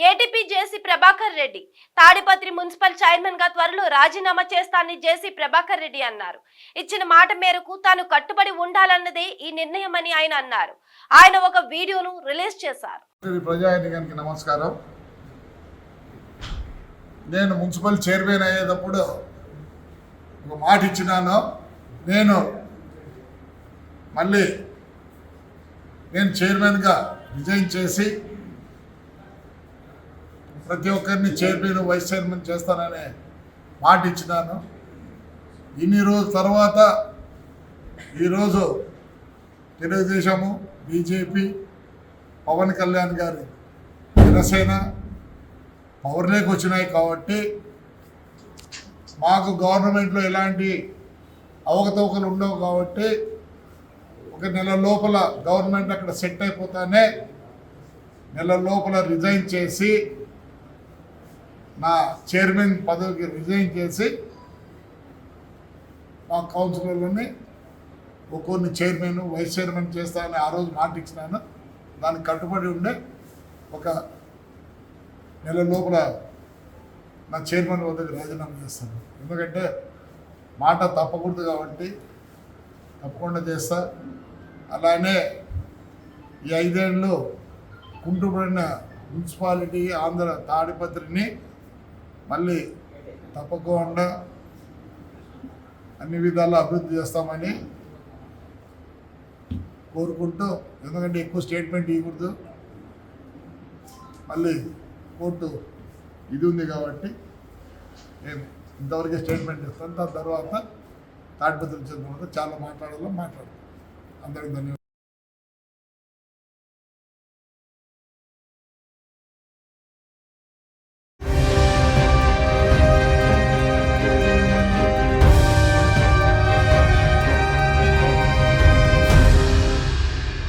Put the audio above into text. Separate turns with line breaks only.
ATP జేసీ Prabhakar Reddy Tadipatri municipal chairman గా త్వరలో రాజీనామా చేస్తానని జేసీ ప్రభాకర్ రెడ్డి అన్నారు. ఇచ్చిన మాట మేరకు తాను కట్టుబడి ఉండాలన్నదే ఈ నిర్ణయమని ఆయన అన్నారు. ఆయన ఒక వీడియోను రిలీజ్ చేశారు.
ప్రజానికానికి నమస్కారం. నేను మున్సిపల్ చైర్మన్ అయ్యేటప్పుడు ఒక మాట ఇచ్చినాను. నేను చైర్మన్గా రిజైన్ చేసి ప్రతి ఒక్కరిని చైర్మన్ వైస్ చైర్మన్ చేస్తాననే మాట ఇచ్చినాను. ఇన్ని రోజుల తర్వాత ఈరోజు తెలుగుదేశము, బీజేపీ, పవన్ కళ్యాణ్ గారి జనసేన పవర్లోకి వచ్చినాయి కాబట్టి మాకు గవర్నమెంట్లో ఎలాంటి అవకతవకలు ఉండవు కాబట్టి ఒక నెల లోపల గవర్నమెంట్ అక్కడ సెట్ అయిపోతానే నెల లోపల రిజైన్ చేసి నా చైర్మన్ పదవికి రిజైన్ చేసి మా కౌన్సిలర్లని ఒక్కొన్ని చైర్మన్ వైస్ చైర్మన్ చేస్తానని ఆ రోజు మాట ఇచ్చినాను. దానికి కట్టుబడి ఉండే ఒక నెల లోపల నా చైర్మన్ వద్దకు రాజీనామా చేస్తాను. ఎందుకంటే మాట తప్పకూడదు కాబట్టి తప్పకుండా చేస్తా. అలానే ఈ 5 ఏళ్ళు కుంటుపడిన మున్సిపాలిటీ ఆంధ్ర తాడిపత్రిని మళ్ళీ తప్పకుండా అన్ని విధాలా అభివృద్ధి చేస్తామని కోరుకుంటూ, ఎందుకంటే ఎక్కువ స్టేట్మెంట్ ఇవ్వకూడదు, మళ్ళీ కోర్టు ఇది ఉంది కాబట్టి నేను ఇంతవరకే స్టేట్మెంట్ ఇస్తాను. దాని తర్వాత తాడిపత్రి వచ్చిన తర్వాత చాలా మాట్లాడాలో మాట్లాడతాను. అందరికీ ధన్యవాదాలు.